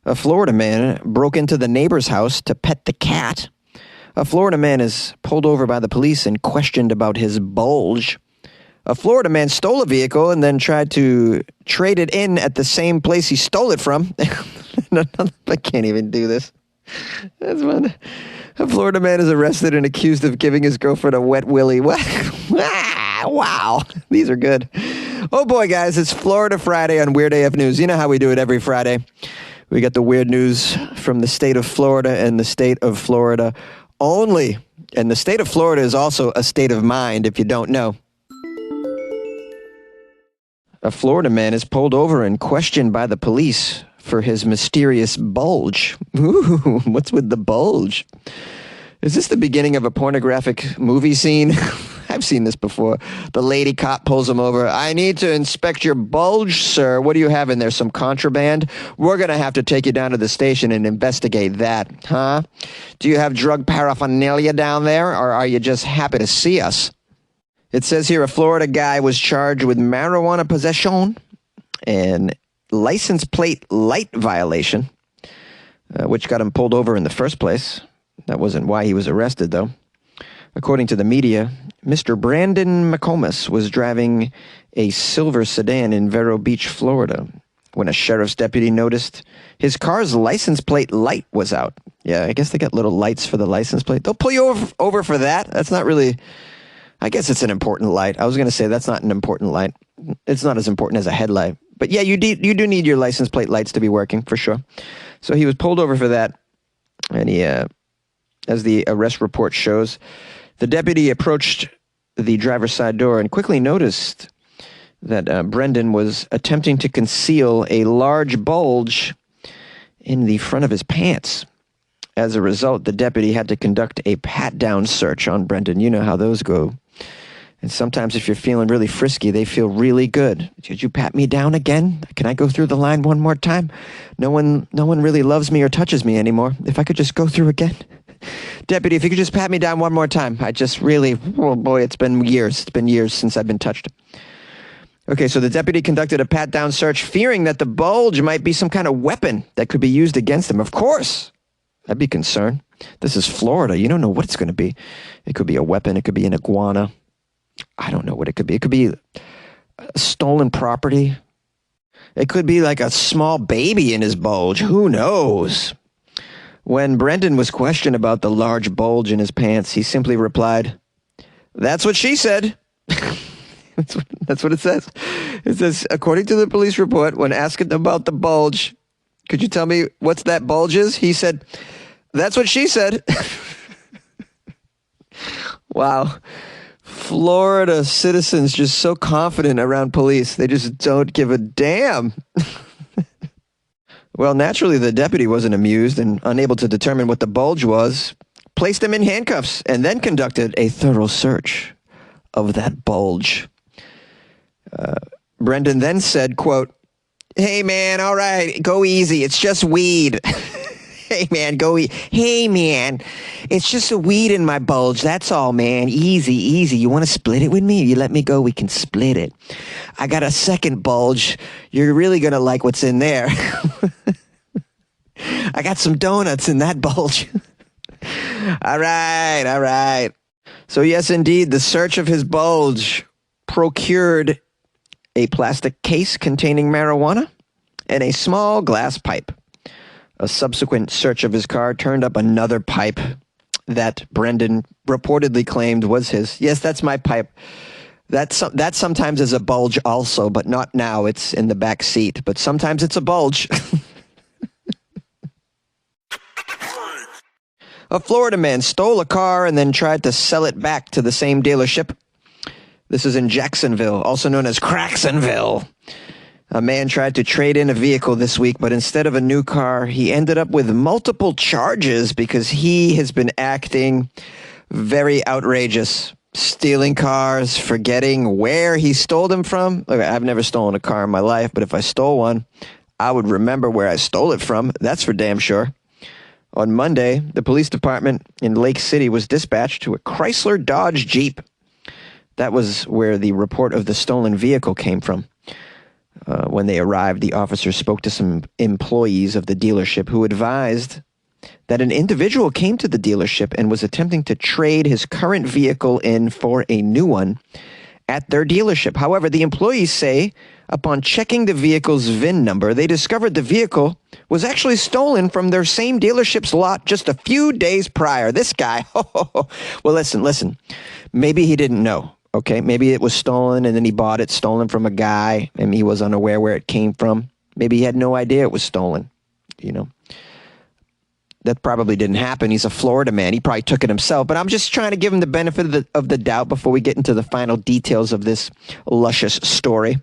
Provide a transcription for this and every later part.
A Florida man broke into the neighbor's house to pet the cat. A Florida man is pulled over by the police and questioned about his bulge. A Florida man stole a vehicle and then tried to trade it in at the same place he stole it from. I can't even do this. That's fun. A Florida man is arrested and accused of giving his girlfriend a wet willy. Wow, these are good. Oh boy, guys, it's Florida Friday on Weird AF News. You know how we do it every Friday. We got the weird news from the state of Florida and the state of Florida only. And the state of Florida is also a state of mind, if you don't know. A Florida man is pulled over and questioned by the police for his mysterious bulge. Ooh, what's with the bulge? Is this the beginning of a pornographic movie scene? I've seen this before. The lady cop pulls him over. I need to inspect your bulge, sir. What do you have in there? Some contraband? We're going to have to take you down to the station and investigate that, huh? Do you have drug paraphernalia down there, or are you just happy to see us? It says here a Florida guy was charged with marijuana possession and license plate light violation, which got him pulled over in the first place. That wasn't why he was arrested, though. According to the media, Mr. Brandon McComas was driving a silver sedan in Vero Beach, Florida, when a sheriff's deputy noticed his car's license plate light was out. Yeah, I guess they got little lights for the license plate. They'll pull you over for that. That's not really... I guess it's an important light. I was going to say that's not an important light. It's not as important as a headlight. But yeah, you do need your license plate lights to be working, for sure. So he was pulled over for that. And he, as the arrest report shows, the deputy approached the driver's side door and quickly noticed that Brendan was attempting to conceal a large bulge in the front of his pants. As a result, the deputy had to conduct a pat-down search on Brendan. You know how those go. And sometimes if you're feeling really frisky, they feel really good. Did you pat me down again? Can I go through the line one more time? No one really loves me or touches me anymore. If I could just go through again. Deputy, if you could just pat me down one more time. I just really, oh boy, it's been years. It's been years since I've been touched. Okay, so the deputy conducted a pat-down search, fearing that the bulge might be some kind of weapon that could be used against him. Of course, I'd be concerned. This is Florida. You don't know what it's going to be. It could be a weapon. It could be an iguana. I don't know what it could be. It could be stolen property. It could be like a small baby in his bulge. Who knows? When Brendan was questioned about the large bulge in his pants, he simply replied, "That's what she said." That's what it says. It says, according to the police report, when asked about the bulge, could you tell me what's that bulge is? He said, "That's what she said." Wow. Florida citizens just so confident around police. They just don't give a damn. Well, naturally, the deputy wasn't amused and, unable to determine what the bulge was, placed him in handcuffs and then conducted a thorough search of that bulge. Brendan then said, quote, "Hey, man, all right, go easy. It's just weed." Hey, man, Hey, man, it's just a weed in my bulge. That's all, man. Easy, easy. You want to split it with me? You let me go, we can split it. I got a second bulge. You're really going to like what's in there. I got some donuts in that bulge. All right. So yes, indeed, the search of his bulge procured a plastic case containing marijuana and a small glass pipe. A subsequent search of his car turned up another pipe that Brendan reportedly claimed was his. Yes, that's my pipe. That sometimes is a bulge also, but not now. It's in the back seat, but sometimes it's a bulge. A Florida man stole a car and then tried to sell it back to the same dealership. This is in Jacksonville, also known as Cracksonville. A man tried to trade in a vehicle this week, but instead of a new car, he ended up with multiple charges because he has been acting very outrageous. Stealing cars, forgetting where he stole them from. Look, I've never stolen a car in my life, but if I stole one, I would remember where I stole it from. That's for damn sure. On Monday, the police department in Lake City was dispatched to a Chrysler Dodge Jeep. That was where the report of the stolen vehicle came from. When they arrived, the officers spoke to some employees of the dealership who advised that an individual came to the dealership and was attempting to trade his current vehicle in for a new one at their dealership. However, the employees say upon checking the vehicle's VIN number, they discovered the vehicle was actually stolen from their same dealership's lot just a few days prior. This guy, well, listen. Maybe he didn't know, okay? Maybe it was stolen and then he bought it stolen from a guy and he was unaware where it came from. Maybe he had no idea it was stolen, you know? That probably didn't happen. He's a Florida man. He probably took it himself. But I'm just trying to give him the benefit of the doubt before we get into the final details of this luscious story.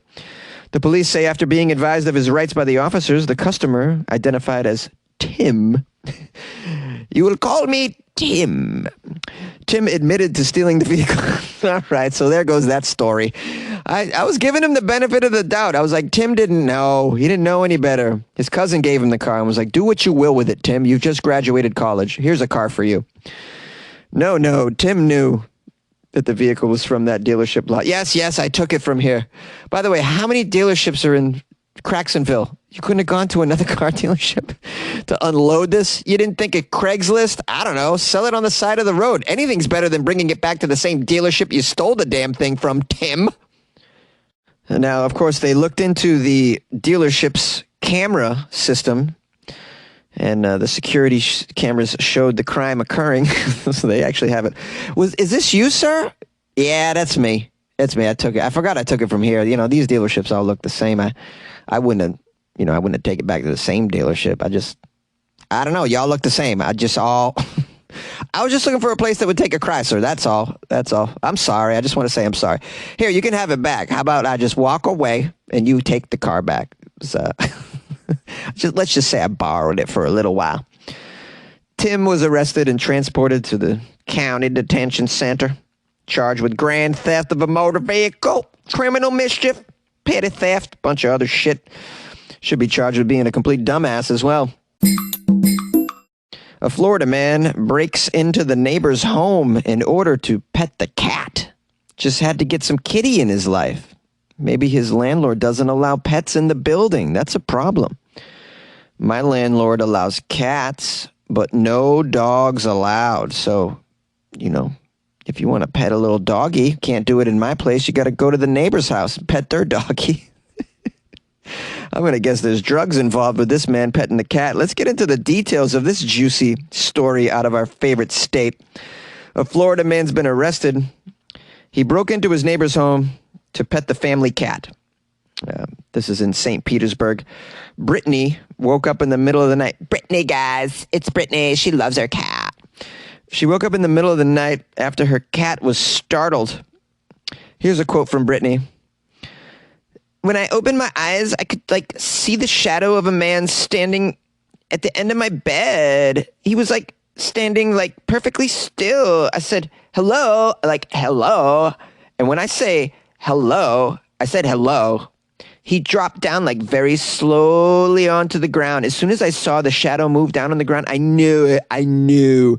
The police say after being advised of his rights by the officers, the customer, identified as Tim, you will call me Tim. Tim admitted to stealing the vehicle. All right, so there goes that story. I was giving him the benefit of the doubt. I was like, Tim didn't know. He didn't know any better. His cousin gave him the car and was like, do what you will with it, Tim. You've just graduated college. Here's a car for you. No, Tim knew that the vehicle was from that dealership lot. Yes, I took it from here. By the way, how many dealerships are in Cracksonville? You couldn't have gone to another car dealership to unload this? You didn't think of Craigslist? I don't know. Sell it on the side of the road. Anything's better than bringing it back to the same dealership you stole the damn thing from, Tim. Now, of course, they looked into the dealership's camera system, and the security cameras showed the crime occurring. So they actually have it. Is this you, sir? Yeah, that's me. It's me. I took it. I forgot I took it from here. You know, these dealerships all look the same. I wouldn't have taken it back to the same dealership. I don't know. Y'all look the same. I was just looking for a place that would take a Chrysler. That's all. I'm sorry. I just want to say I'm sorry. Here, you can have it back. How about I just walk away and you take the car back? So, let's just say I borrowed it for a little while. Tim was arrested and transported to the county detention center, charged with grand theft of a motor vehicle, criminal mischief, petty theft, bunch of other shit. Should be charged with being a complete dumbass as well. A Florida man breaks into the neighbor's home in order to pet the cat. Just had to get some kitty in his life. Maybe his landlord doesn't allow pets in the building. That's a problem. My landlord allows cats, but no dogs allowed. So, you know, if you want to pet a little doggy, can't do it in my place. You got to go to the neighbor's house and pet their doggy. I'm going to guess there's drugs involved with this man petting the cat. Let's get into the details of this juicy story out of our favorite state. A Florida man's been arrested. He broke into his neighbor's home to pet the family cat. This is in St. Petersburg. Brittany woke up in the middle of the night. Brittany, guys, it's Brittany. She loves her cat. She woke up in the middle of the night after her cat was startled. Here's a quote from Brittany. When I opened my eyes, I could, see the shadow of a man standing at the end of my bed. He was, standing, perfectly still. I said, hello, hello. And when I say hello, I said hello. He dropped down, very slowly onto the ground. As soon as I saw the shadow move down on the ground, I knew it. I knew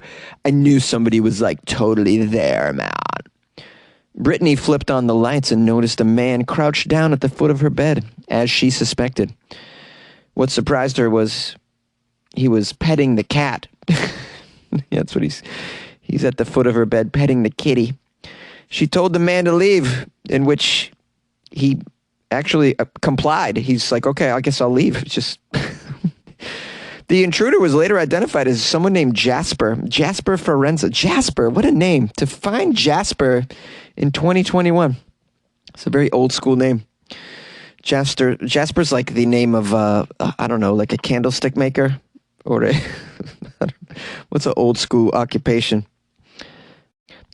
somebody was, totally there, man. Brittany flipped on the lights and noticed a man crouched down at the foot of her bed, as she suspected. What surprised her was he was petting the cat. That's what he's at the foot of her bed petting the kitty. She told the man to leave, in which he actually complied. He's like, okay, I guess I'll leave. It's just... The intruder was later identified as someone named Jasper Forenza. Jasper, what a name. To find Jasper in 2021. It's a very old school name. Jasper's like the name of, I don't know, like a candlestick maker? Or what's an old school occupation?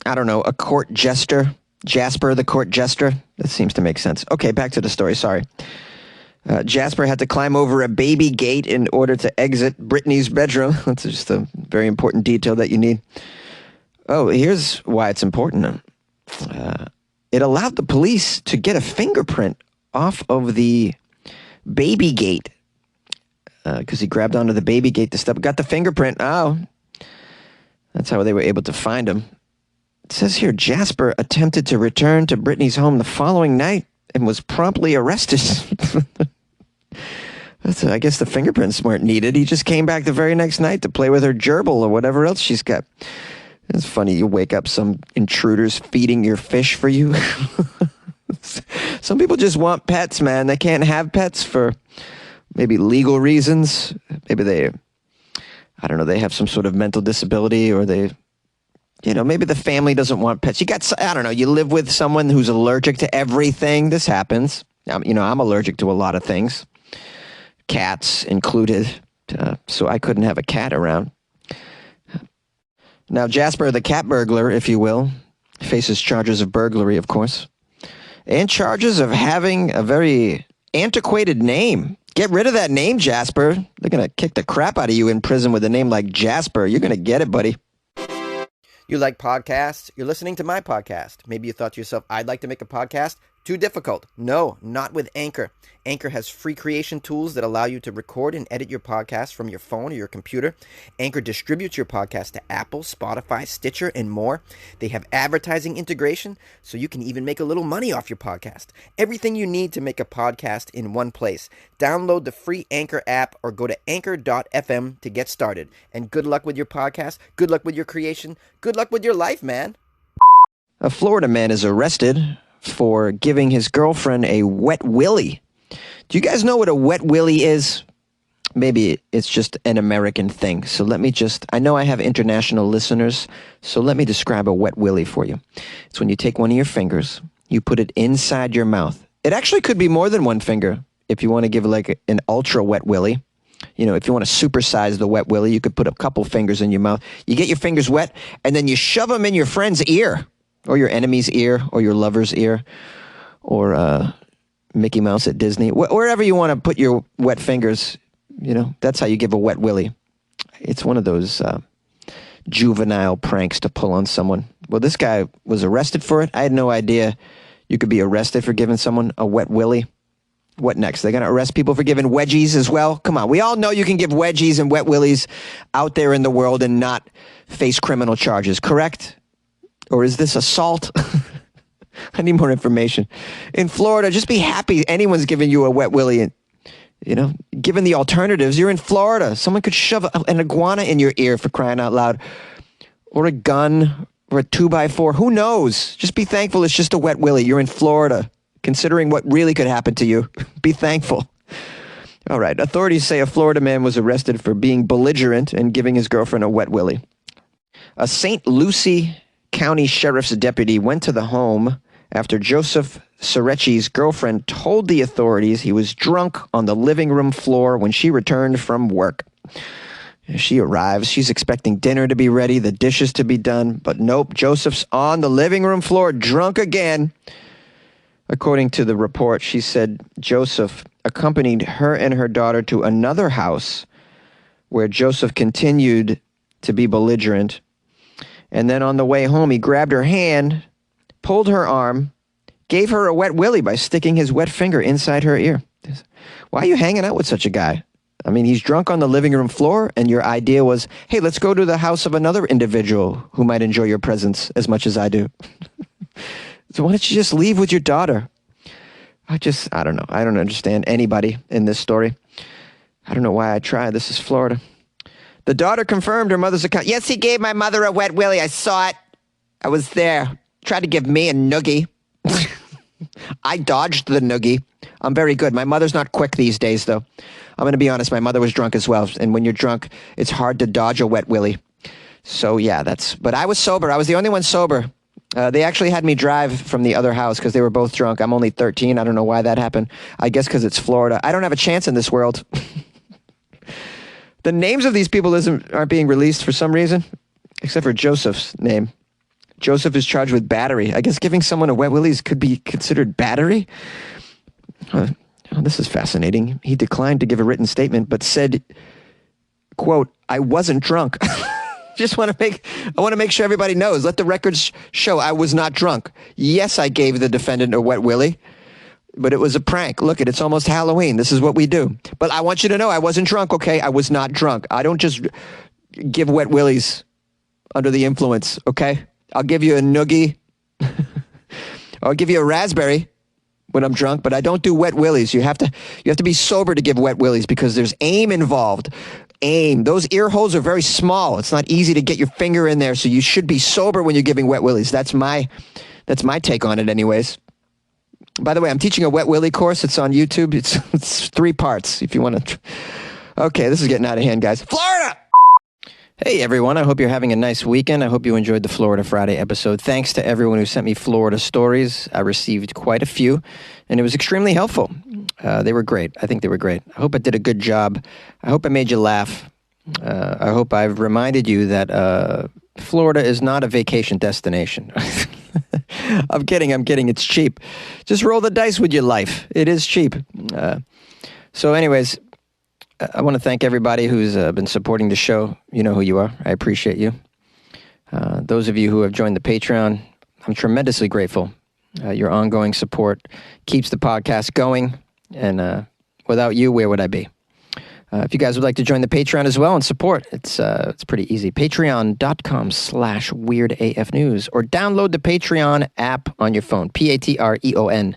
I don't know, a court jester? Jasper, the court jester? That seems to make sense. Okay, back to the story, sorry. Jasper had to climb over a baby gate in order to exit Brittany's bedroom. That's just a very important detail that you need. Oh, here's why it's important. It allowed the police to get a fingerprint off of the baby gate. Because he grabbed onto the baby gate to step. Got the fingerprint. Oh, that's how they were able to find him. It says here, Jasper attempted to return to Brittany's home the following night and was promptly arrested. I guess the fingerprints weren't needed. He just came back the very next night to play with her gerbil or whatever else she's got. It's funny, you wake up, some intruders feeding your fish for you. Some people just want pets, man. They can't have pets for maybe legal reasons. Maybe they have some sort of mental disability, or maybe the family doesn't want pets. You live with someone who's allergic to everything. This happens. I'm allergic to a lot of things, cats included, so I couldn't have a cat around. Now, Jasper, the cat burglar, if you will, faces charges of burglary, of course, and charges of having a very antiquated name. Get rid of that name, Jasper. They're going to kick the crap out of you in prison with a name like Jasper. You're going to get it, buddy. You like podcasts? You're listening to my podcast. Maybe you thought to yourself, I'd like to make a podcast. Too difficult. No, not with Anchor. Anchor has free creation tools that allow you to record and edit your podcast from your phone or your computer. Anchor distributes your podcast to Apple, Spotify, Stitcher, and more. They have advertising integration, so you can even make a little money off your podcast. Everything you need to make a podcast in one place. Download the free Anchor app or go to anchor.fm to get started. And good luck with your podcast. Good luck with your creation. Good luck with your life, man. A Florida man is arrested for giving his girlfriend a wet willy. Do you guys know what a wet willy is? Maybe it's just an American thing. So I know I have international listeners, so let me describe a wet willy for you. It's when you take one of your fingers, you put it inside your mouth. It actually could be more than one finger if you want to give like an ultra wet willy. If you want to supersize the wet willy, you could put a couple fingers in your mouth. You get your fingers wet, and then you shove them in your friend's ear, or your enemy's ear, or your lover's ear, or Mickey Mouse at Disney. Wherever you want to put your wet fingers, that's how you give a wet willy. It's one of those juvenile pranks to pull on someone. Well, this guy was arrested for it. I had no idea you could be arrested for giving someone a wet willy. What next? They're going to arrest people for giving wedgies as well? Come on. We all know you can give wedgies and wet willies out there in the world and not face criminal charges, correct? Or is this assault? I need more information. In Florida, just be happy anyone's giving you a wet willy. Given the alternatives, you're in Florida. Someone could shove an iguana in your ear, for crying out loud. Or a gun, or a 2x4. Who knows? Just be thankful it's just a wet willy. You're in Florida. Considering what really could happen to you, be thankful. All right. Authorities say a Florida man was arrested for being belligerent and giving his girlfriend a wet willy. A St. Lucie County Sheriff's deputy went to the home after Joseph Sorecchi's girlfriend told the authorities he was drunk on the living room floor when she returned from work. She arrives. She's expecting dinner to be ready, the dishes to be done, but nope, Joseph's on the living room floor, drunk again. According to the report, she said Joseph accompanied her and her daughter to another house where Joseph continued to be belligerent. And then on the way home, he grabbed her hand, pulled her arm, gave her a wet willy by sticking his wet finger inside her ear. Why are you hanging out with such a guy? I mean, he's drunk on the living room floor, and your idea was, hey, let's go to the house of another individual who might enjoy your presence as much as I do. So why don't you just leave with your daughter? I don't know. I don't understand anybody in this story. I don't know why I tried. This is Florida. The daughter confirmed her mother's account. Yes, he gave my mother a wet willy. I saw it. I was there. Tried to give me a noogie. I dodged the noogie. I'm very good. My mother's not quick these days, though. I'm going to be honest. My mother was drunk as well. And when you're drunk, it's hard to dodge a wet willy. So, yeah, but I was sober. I was the only one sober. They actually had me drive from the other house because they were both drunk. I'm only 13. I don't know why that happened. I guess because it's Florida. I don't have a chance in this world. The names of these people aren't being released for some reason, except for Joseph's name. Joseph is charged with battery. I guess giving someone a wet willies could be considered battery. Oh, this is fascinating. He declined to give a written statement, but said, quote, I wasn't drunk. I want to make sure everybody knows. Let the records show I was not drunk. Yes, I gave the defendant a wet willy, but it was a prank. Look, it's almost Halloween. This is what we do. But I want you to know I wasn't drunk, okay? I was not drunk. I don't just give wet willies under the influence, okay? I'll give you a noogie. I'll give you a raspberry. when I'm drunk, but I don't do wet willies. You have to be sober to give wet willies because there's aim involved. Aim. Those ear holes are very small. It's not easy to get your finger in there, so you should be sober when you're giving wet willies. That's my take on it anyways. By the way, I'm teaching a wet willy course. It's on YouTube. It's 3 parts if you want to. Okay, this is getting out of hand, guys. Florida! Hey, everyone. I hope you're having a nice weekend. I hope you enjoyed the Florida Friday episode. Thanks to everyone who sent me Florida stories. I received quite a few, and it was extremely helpful. They were great. I think they were great. I hope I did a good job. I hope I made you laugh. I hope I've reminded you that Florida is not a vacation destination. I'm kidding. It's cheap. Just roll the dice with your life. It is cheap. So anyways, I want to thank everybody who's been supporting the show. You know who you are. I appreciate you. Those of you who have joined the Patreon, I'm tremendously grateful. Your ongoing support keeps the podcast going. And without you, where would I be? If you guys would like to join the Patreon as well and support, it's pretty easy. Patreon.com/WeirdAFNews or download the Patreon app on your phone, Patreon.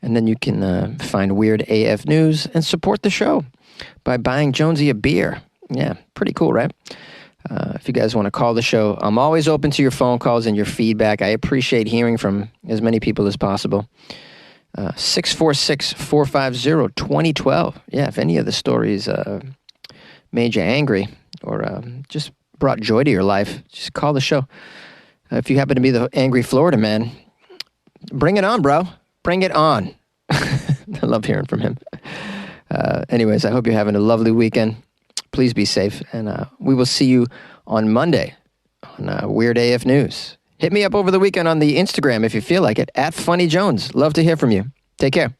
And then you can find Weird AF News and support the show by buying Jonesy a beer. Yeah, pretty cool, right? If you guys want to call the show, I'm always open to your phone calls and your feedback. I appreciate hearing from as many people as possible. 646-450-2012. Yeah, if any of the stories made you angry or just brought joy to your life, just call the show. If you happen to be the angry Florida man, bring it on, bro. Bring it on. I love hearing from him. Anyways, I hope you're having a lovely weekend. Please be safe, and we will see you on Monday on Weird AF News. Hit me up over the weekend on the Instagram if you feel like it, @FunnyJones. Love to hear from you. Take care.